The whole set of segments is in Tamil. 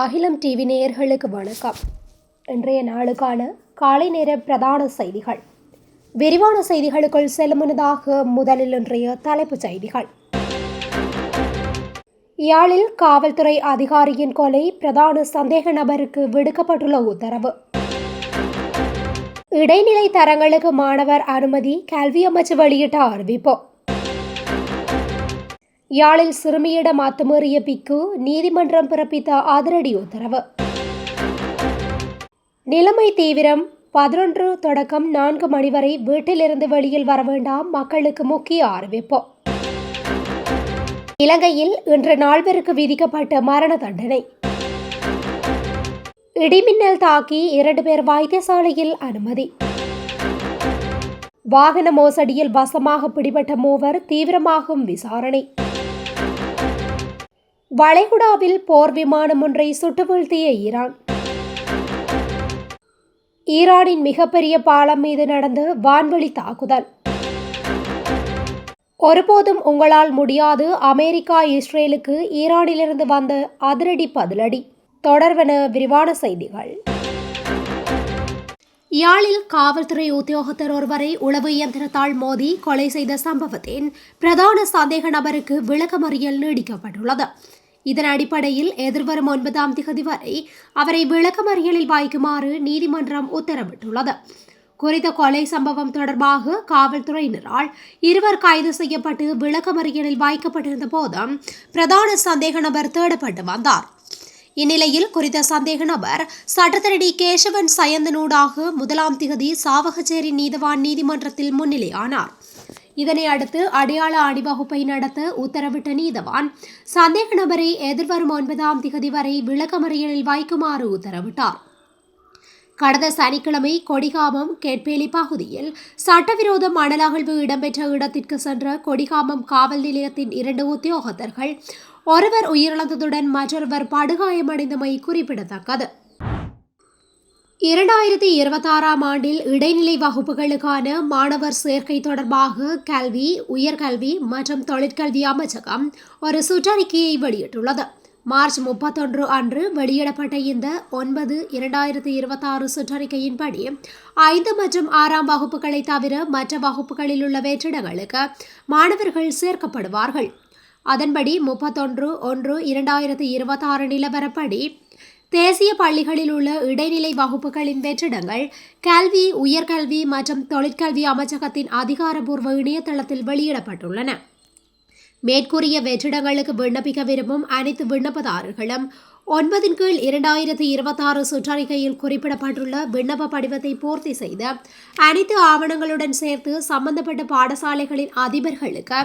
அகிலம் டிவி நேயர்களுக்கு வணக்கம். இன்றைய நாளுக்கான காலை நேர பிரதான செய்திகள். விரிவான செய்திகளுக்குள் செல்லும் முன்னதாக முதலில் இன்றைய தலைப்புச் செய்திகள். யாழில் காவல்துறை அதிகாரியின் கொலை, பிரதான சந்தேக நபருக்கு விடுக்கப்பட்டுள்ள உத்தரவு. இடைநிலை தரங்களுக்கு மாணவர் அனுமதி, கல்வி அமைச்சு வெளியிட்ட அறிவிப்பு. யாழில் சிறுமியிடம் அத்துமீறிய பிக்கு, நீதிமன்றம் பிறப்பித்த அதிரடி உத்தரவு. நிலைமை தீவிரம், 11 தொடக்கம் 4 மணி வரை வீட்டிலிருந்து வெளியில் வர வேண்டாம், மக்களுக்கு முக்கிய அறிவிப்பு. இலங்கையில் இன்று நால்வருக்கு விதிக்கப்பட்ட மரண தண்டனை. இடிமின்னல் தாக்கி 2 பேர் வைத்தியசாலையில் அனுமதி. வாகன மோசடியில் வசமாக பிடிபட்ட மூவர் தீவிரமாகும் விசாரணை. வளைகுடாவில் போர் விமானம் ஒன்றை சுட்டு வீழ்த்திய ஈரான். ஈரானின் மிகப்பெரிய பாலம் மீது நடந்த வான்வெளி தாக்குதல். ஒருபோதும் உங்களால் முடியாது, அமெரிக்கா இஸ்ரேலுக்கு ஈரானிலிருந்து வந்த அதிரடி பதிலடி. தொடர்வன விரிவான செய்திகள். யாழில் காவல்துறை உத்தியோகத்தர் ஒருவரை உளவு இயந்திரத்தால் மோதி கொலை செய்த சம்பவத்தின் பிரதான சந்தேக நபருக்கு விளக்கமறியல் நீடிக்கப்பட்டுள்ளது. இதன் அடிப்படையில் எதிர்வரும் 9ஆம் திகதி வரை அவரை விளக்கமறியலில் வைக்குமாறு நீதிமன்றம் உத்தரவிட்டுள்ளது. குறித்த கொலை சம்பவம் தொடர்பாக காவல்துறையினரால் 2 கைது செய்யப்பட்டு விளக்கமறியலில் வைக்கப்பட்டிருந்த போதும் பிரதான சந்தேக நபர் தேடப்பட்டு வந்தார். இந்நிலையில் குறித்த சந்தேக நபர் சட்டத்தரணி கேசவன் சயந்தனூடாக 1ஆம் திகதி சாவகச்சேரி நீதவான் நீதிமன்றத்தில் முன்னிலையானார். இதனை அடுத்து அடையாள அணிவகுப்பை நடத்த உத்தரவிட்ட நீதவான் சந்தேக நபரை எதிர்வரும் 9ஆம் திகதி வரை விளக்கமறியலில் வைக்குமாறு உத்தரவிட்டார். கடந்த சனிக்கிழமை கொடிகாமம் கேட்பேலி பகுதியில் சட்டவிரோத மணல் அகழ்வு இடம்பெற்ற இடத்திற்கு சென்ற கொடிகாமம் காவல் நிலையத்தின் 2 உத்தியோகத்தர்கள் ஒருவர் உயிரிழந்ததுடன் மற்றொருவர் படுகாயமடைந்தமை குறிப்பிடத்தக்கது. 2026ஆம் ஆண்டில் இடைநிலை வகுப்புகளுக்கான மாணவர் சேர்க்கை தொடர்பாக கல்வி, உயர்கல்வி மற்றும் தொழிற்கல்வி அமைச்சகம் ஒரு சுற்றறிக்கையை வெளியிட்டுள்ளது. மார்ச் 31 அன்று வெளியிடப்பட்ட இந்த 9/2026 சுற்றறிக்கையின்படி 5 மற்றும் 6ஆம் வகுப்புகளை தவிர மற்ற வகுப்புகளில் உள்ள வெற்றிடங்களுக்கு மாணவர்கள் சேர்க்கப்படுவார்கள். அதன்படி 31/1/2026 நிலவரப்படி தேசிய பள்ளிகளில் உள்ள இடைநிலை வகுப்புகளின் வெற்றிடங்கள் கல்வி, உயர்கல்வி மற்றும் தொழிற்கல்வி அமைச்சகத்தின் அதிகாரப்பூர்வ இணையதளத்தில் வெளியிடப்பட்டுள்ளன. மேற்கூறிய வெற்றிடங்களுக்கு விண்ணப்பிக்க விரும்பும் அனைத்து விண்ணப்பதாரர்களும் 9/2026 சுற்றறிக்கையில் குறிப்பிடப்பட்டுள்ள விண்ணப்ப படிவத்தை பூர்த்தி செய்து அனைத்து ஆவணங்களுடன் சேர்த்து சம்பந்தப்பட்ட பாடசாலைகளின் அதிபர்களுக்கு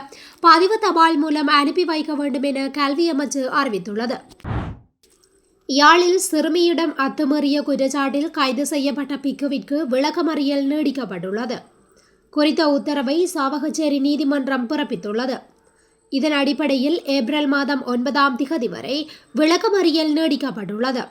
பதிவு தபால் மூலம் அனுப்பி வைக்க வேண்டும் என கல்வி அமைச்சு அறிவித்துள்ளது. யாழில் சிறுமியிடம் அத்துமீறிய குற்றச்சாட்டில் கைது செய்யப்பட்ட பிக்குவிற்கு விளக்கமறியல் நீடிக்கப்பட்டுள்ளது. குறித்த உத்தரவை சாவகச்சேரி நீதிமன்றம் பிறப்பித்துள்ளது. இதன் அடிப்படையில் ஏப்ரல் மாதம் 9ஆம் திகதி வரை விளக்கமறியல் நீடிக்கப்பட்டுள்ளது.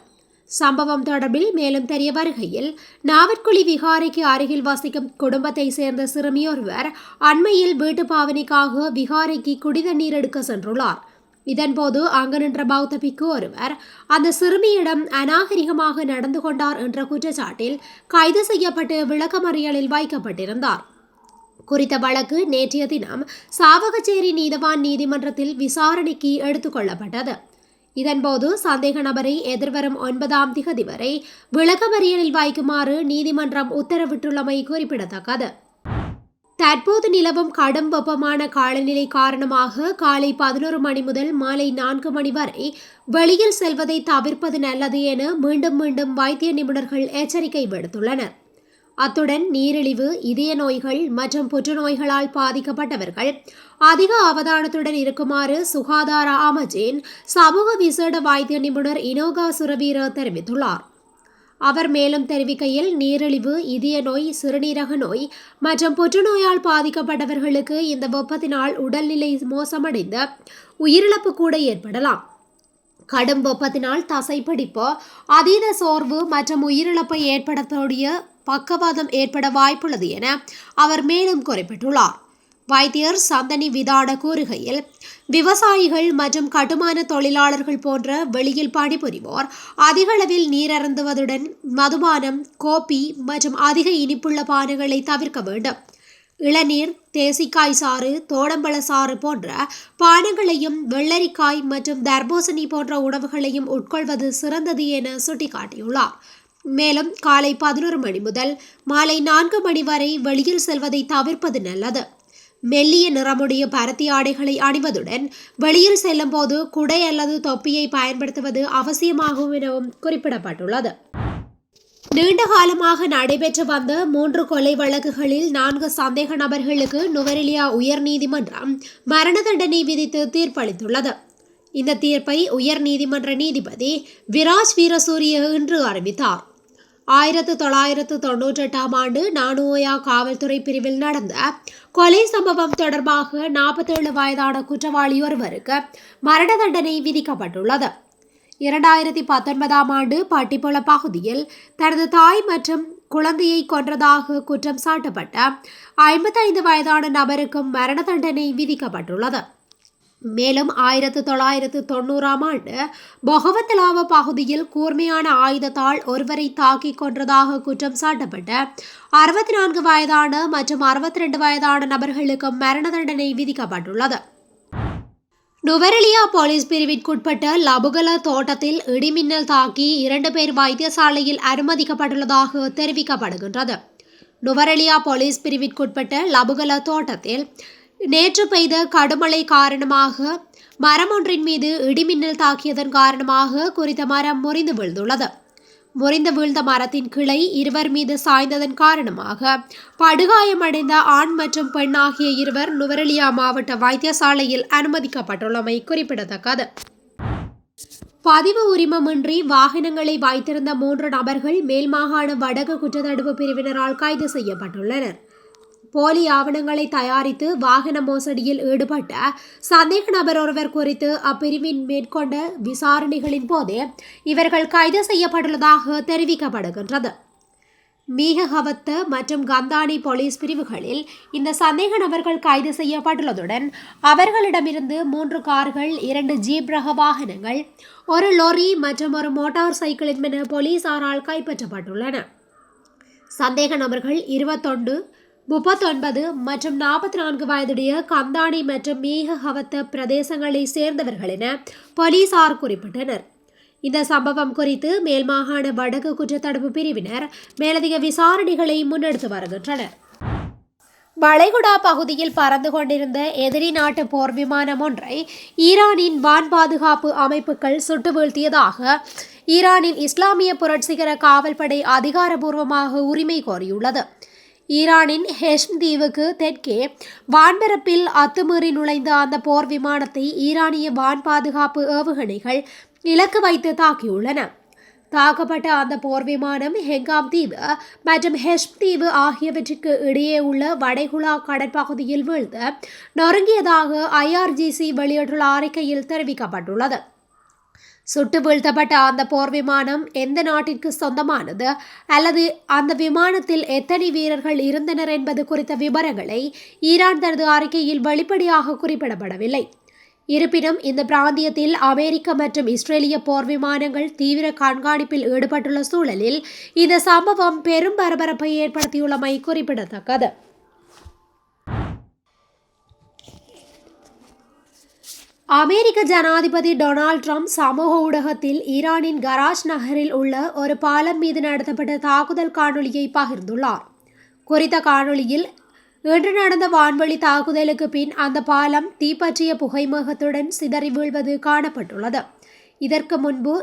சம்பவம் தொடர்பில் மேலும் தெரிய வருகையில், நாவற்குழி விகாரைக்கு அருகில் வசிக்கும் குடும்பத்தை சேர்ந்த சிறுமியொருவர் அண்மையில் வீட்டு பாவனைக்காக விகாரைக்கு குடிதண்ணீர் எடுக்க சென்றுள்ளார். இதன்போது அங்கு நின்ற பௌத்த பிக்கு ஒருவர் அந்த சிறுமியிடம் அநாகரிகமாக நடந்து கொண்டார் என்ற குற்றச்சாட்டில் கைது செய்யப்பட்டு விளக்கமறியலில் வைக்கப்பட்டிருந்தார். குறித்த வழக்கு நேற்றைய தினம் சாவகச்சேரி நீதவான் நீதிமன்றத்தில் விசாரணைக்கு எடுத்துக் கொள்ளப்பட்டது. இதன்போது சந்தேக நபரை எதிர்வரும் 9ஆம் திகதி வரை விளக்கமறியலில் வைக்குமாறு நீதிமன்றம் உத்தரவிட்டுள்ளமை குறிப்பிடத்தக்கது. தற்போது நிலவும் கடும் வெப்பமான காலநிலை காரணமாக காலை 11 மணி முதல் மாலை 4 மணி வரை வெளியில் செல்வதை தவிர்ப்பது நல்லது என மீண்டும் மீண்டும் வைத்திய நிபுணர்கள் எச்சரிக்கை விடுத்துள்ளனர். அத்துடன் நீரிழிவு, இதய நோய்கள் மற்றும் புற்றுநோய்களால் பாதிக்கப்பட்டவர்கள் அதிக அவதானத்துடன் இருக்குமாறு சுகாதார அமைச்சின் சமூக விசேட வைத்திய நிபுணர் இனோகா சுரவீர தெரிவித்துள்ளார். அவர் மேலும் தெரிவிக்கையில், நீரிழிவு, இதய நோய், சிறுநீரக நோய் மற்றும் புற்றுநோயால் பாதிக்கப்பட்டவர்களுக்கு இந்த வெப்பத்தினால் உடல்நிலை மோசமடைந்து உயிரிழப்பு கூட ஏற்படலாம். கடும் வெப்பத்தினால் தசைப்பிடிப்பு, அதீத சோர்வு மற்றும் உயிரிழப்பை ஏற்படுத்தக்கூடிய பக்கவாதம் ஏற்பட வாய்ப்புள்ளது என அவர் மேலும் குறிப்பிட்டுள்ளார். வைத்தியர் சந்தனி விதாட கூறுகையில், விவசாயிகள் மற்றும் கட்டுமான தொழிலாளர்கள் போன்ற வெளியில் பணிபுரிவோர் அதிகளவில் நீர் அருந்துவதுடன் மதுபானம், கோப்பி மற்றும் அதிக இனிப்புள்ள பானங்களை தவிர்க்க வேண்டும். இளநீர், தேசிக்காய் சாறு, தோடம்பழ சாறு போன்ற பானங்களையும் வெள்ளரிக்காய் மற்றும் தர்பூசணி போன்ற உணவுகளையும் உட்கொள்வது சிறந்தது என சுட்டிக்காட்டியுள்ளார். மேலும் காலை 11 மணி முதல் மாலை 4 மணி வரை வெளியில் செல்வதை தவிர்ப்பது நல்லது. மெல்லிய நிறமுடைய பருத்தி ஆடைகளை அணிவதுடன் வெளியில் செல்லும் போது குடை அல்லது தொப்பியை பயன்படுத்துவது அவசியமாகும் எனவும் குறிப்பிடப்பட்டுள்ளது. நீண்ட காலமாக நடைபெற்று வந்த 3 கொலை வழக்குகளில் 4 சந்தேக நபர்களுக்கு நுவரெலியா உயர்நீதிமன்றம் மரண தண்டனை விதித்து தீர்ப்பளித்துள்ளது. இந்த தீர்ப்பை உயர்நீதிமன்ற நீதிபதி விராஜ் வீரசூரிய இன்று அறிவித்தார். 1998ஆம் ஆண்டு நானுஓயா காவல்துறை பிரிவில் நடந்த கொலை சம்பவம் தொடர்பாக 47 வயதான குற்றவாளி ஒருவருக்கு மரண தண்டனை விதிக்கப்பட்டுள்ளது. 2019ஆம் ஆண்டு பட்டிப்பொல பகுதியில் தனது தாய் மற்றும் குழந்தையை கொன்றதாக குற்றம் சாட்டப்பட்ட 55 வயதான நபருக்கும் மரண தண்டனை விதிக்கப்பட்டுள்ளது. மேலும் 1990ஆம் ஆண்டு பொகவத்தலாவ பகுதியில் கூர்மையான ஆயுதத்தால் ஒருவரை தாக்கி கொன்றதாக குற்றம் சாட்டப்பட்ட 64 வயதான மற்றும் 62 வயதான நபர்களுக்கும் மரண தண்டனை விதிக்கப்பட்டுள்ளது. நுவரெலியா போலீஸ் பிரிவிற்குட்பட்ட லபுகல தோட்டத்தில் இடிமின்னல் தாக்கி 2 பேர் வைத்தியசாலையில் அனுமதிக்கப்பட்டுள்ளதாக தெரிவிக்கப்படுகின்றது. நுவரெலியா போலீஸ் பிரிவிற்குட்பட்ட லபுகல தோட்டத்தில் நேற்று பெய்த கடுமழை காரணமாக மரம் ஒன்றின் மீது இடிமின்னல் தாக்கியதன் காரணமாக குறித்த மரம் முறிந்து வீழ்ந்துள்ளது. முறிந்து வீழ்ந்த மரத்தின் கிளை 2 மீது சாய்ந்ததன் காரணமாக படுகாயமடைந்த ஆண் மற்றும் பெண் ஆகிய 2 நுவரெலியா மாவட்ட வைத்தியசாலையில் அனுமதிக்கப்பட்டுள்ளமை குறிப்பிடத்தக்கது. பதிவு உரிமமின்றி வாகனங்களை வைத்திருந்த 3 நபர்கள் மேல் மாகாண வடக்கு குற்றத்தடுப்பு பிரிவினரால் கைது செய்யப்பட்டுள்ளனர். போலி ஆவணங்களை தயாரித்து வாகன மோசடியில் ஈடுபட்ட சந்தேக நபர் ஒருவர் குறித்து அப்பிரிவின் மேற்கொண்ட விசாரணைகளின் போதே இவர்கள் கைது செய்யப்பட்டுள்ளதாக தெரிவிக்கப்படுகின்றது. மீகஹவத்த மற்றும் கந்தானி போலீஸ் பிரிவுகளில் இந்த சந்தேக நபர்கள் கைது செய்யப்பட்டுள்ளதுடன் அவர்களிடமிருந்து 3 கார்கள், 2 ஜீப் ரக வாகனங்கள், 1 லொரி மற்றும் 1 மோட்டார் சைக்கிள் என்பன போலீசாரால் கைப்பற்றப்பட்டுள்ளன. சந்தேக நபர்கள் 21, 39 மற்றும் 44 வயதுடைய கந்தானி மற்றும் மீகஹவத்த பிரதேசங்களை சேர்ந்தவர்கள் என போலீசார் குறிப்பிட்டனர். இந்த சம்பவம் குறித்து மேல் மாகாண வடக்கு குற்றத்தடுப்பு பிரிவினர் மேலதிக விசாரணைகளை முன்னெடுத்து வருகின்றனர். வளைகுடா பகுதியில் பறந்து கொண்டிருந்த எதிரி நாட்டு போர் விமானம் ஒன்றை ஈரானின் வான் பாதுகாப்பு அமைப்புகள் சுட்டு வீழ்த்தியதாக ஈரானின் இஸ்லாமிய புரட்சிகர காவல்படை அதிகாரபூர்வமாக உரிமை கோரியுள்ளது. ஈரானின் ஹெஷ்ம் தீவுக்கு தெற்கே வான்பரப்பில் அத்துமீறி நுழைந்த அந்த போர் விமானத்தை ஈரானிய வான் பாதுகாப்பு ஏவுகணைகள் இலக்கு வைத்து தாக்கியுள்ளன. தாக்கப்பட்ட அந்த போர் விமானம் ஹெங்காம் தீவு மற்றும் ஹெஷ்ம் தீவு ஆகியவற்றுக்கு இடையே உள்ள வடைகுடா கடற்பகுதியில் வீழ்ந்து நொறுங்கியதாக IRGC வெளியிட்டுள்ள அறிக்கையில் தெரிவிக்கப்பட்டுள்ளது. சுட்டு வீழ்த்தப்பட்ட அந்த போர் விமானம் எந்த நாட்டிற்கு சொந்தமானது அல்லது அந்த விமானத்தில் எத்தனை வீரர்கள் இருந்தனர் என்பது குறித்த விவரங்களை ஈரான் தனது அறிக்கையில் வெளிப்படையாக குறிப்பிடப்படவில்லை. இருப்பினும் இந்த பிராந்தியத்தில் அமெரிக்க மற்றும் இஸ்ரேலிய போர் விமானங்கள் தீவிர கண்காணிப்பில் ஈடுபட்டுள்ள சூழலில் இந்த சம்பவம் பெரும் பரபரப்பை ஏற்படுத்தியுள்ளமை குறிப்பிடத்தக்கது. அமெரிக்க ஜனாதிபதி டொனால்ட் ட்ரம்ப் சமூக ஊடகத்தில் ஈரானின் கராச் நகரில் உள்ள ஒரு பாலம் மீது நடத்தப்பட்ட தாக்குதல் காணொலியை பகிர்ந்துள்ளார். குறித்த காணொலியில் இன்று நடந்த வான்வழி தாக்குதலுக்கு பின் அந்த பாலம் தீப்பற்றிய புகைமுகத்துடன் சிதறி வீழ்வது காணப்பட்டுள்ளது. இதற்கு முன்பு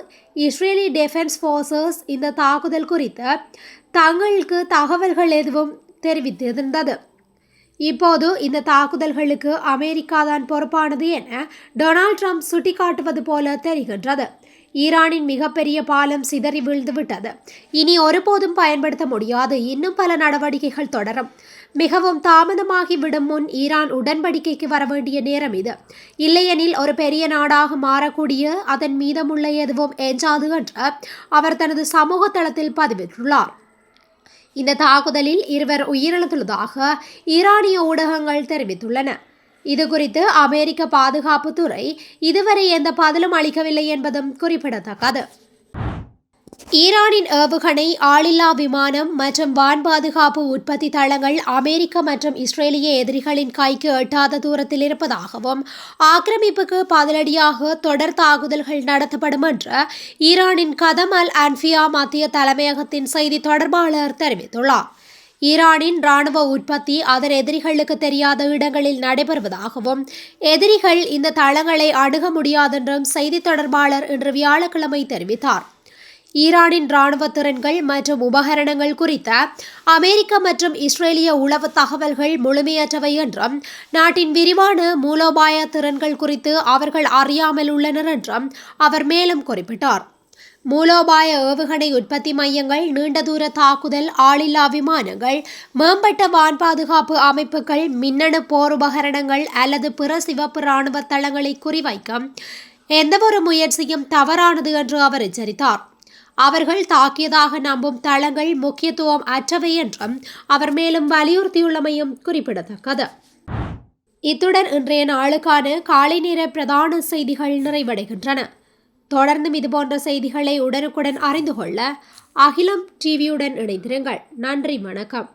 இஸ்ரேலி டிஃபென்ஸ் ஃபோர்ஸஸ் இந்த தாக்குதல் குறித்து தங்களுக்கு தகவல்கள் எதுவும் தெரிவித்திருந்தது. இப்போது இந்த தாக்குதல்களுக்கு அமெரிக்கா தான் பொறுப்பானது என டொனால்ட் ட்ரம்ப் சுட்டிக்காட்டுவது போல தெரிகின்றது. ஈரானின் மிகப்பெரிய பாலம் சிதறி வீழ்ந்துவிட்டது. இனி ஒருபோதும் பயன்படுத்த முடியாது. இன்னும் பல நடவடிக்கைகள் தொடரும். மிகவும் தாமதமாகி விடும் முன் ஈரான் உடன்படிக்கைக்கு வர வேண்டிய நேரம் இது. இல்லையெனில் ஒரு பெரிய நாடாக மாறக்கூடிய அதன் மீதமுள்ள எதுவும் எஞ்சாது என்று அவர் தனது சமூக தளத்தில் பதிவிட்டுள்ளார். இந்த தாக்குதலில் 2 உயிரிழந்துள்ளதாக ஈரானிய ஊடகங்கள் தெரிவித்துள்ளன. இதுகுறித்து அமெரிக்க பாதுகாப்புத்துறை இதுவரை எந்த பதிலும் அளிக்கவில்லை என்பதும் குறிப்பிடத்தக்கது. ஈரானின் ஏவுகணை, ஆளில்லா விமானம் மற்றும் வான் பாதுகாப்பு உற்பத்தி தளங்கள் அமெரிக்க மற்றும் இஸ்ரேலிய எதிரிகளின் கைக்கு எட்டாத தூரத்தில் இருப்பதாகவும், ஆக்கிரமிப்புக்கு பதிலடியாக தொடர் தாக்குதல்கள் நடத்தப்படும் என்று ஈரானின் கதம் அல் அன்ஃபியா மத்திய தலைமையகத்தின் செய்தி தொடர்பாளர் தெரிவித்துள்ளார். ஈரானின் இராணுவ உற்பத்தி அதன் எதிரிகளுக்கு தெரியாத இடங்களில் நடைபெறுவதாகவும், எதிரிகள் இந்த தளங்களை அணுக முடியாதென்றும் செய்தி தொடர்பாளர் இன்று வியாழக்கிழமை தெரிவித்தார். ஈரானின் இராணுவ திறன்கள் மற்றும் உபகரணங்கள் குறித்த அமெரிக்க மற்றும் இஸ்ரேலிய உளவு தகவல்கள் முழுமையற்றவை என்றும், நாட்டின் விரிவான மூலோபாய திறன்கள் குறித்து அவர்கள் அறியாமல் உள்ளனர் என்றும் அவர் மேலும் குறிப்பிட்டார். மூலோபாய ஏவுகணை உற்பத்தி மையங்கள், நீண்ட தூர தாக்குதல், ஆளில்லா விமானங்கள், மேம்பட்ட வான் பாதுகாப்பு அமைப்புகள், மின்னணு போர் உபகரணங்கள் அல்லது பிற சிவப்பு இராணுவ தளங்களை குறிவைக்கும் எந்தவொரு முயற்சியும் தவறானது என்று அவர் எச்சரித்தார். அவர்கள் தாக்கியதாக நம்பும் தளங்கள் முக்கியத்துவம் அற்றவை என்றும் அவர் மேலும் வலியுறுத்தியுள்ளமையும் குறிப்பிடத்தக்கது. இத்துடன் இன்றைய நாளுக்கான காலை நேர பிரதான செய்திகள் நிறைவடைகின்றன. தொடர்ந்தும் இதுபோன்ற செய்திகளை உடனுக்குடன் அறிந்து கொள்ள அகிலம் டிவியுடன் இணைந்திருங்கள். நன்றி, வணக்கம்.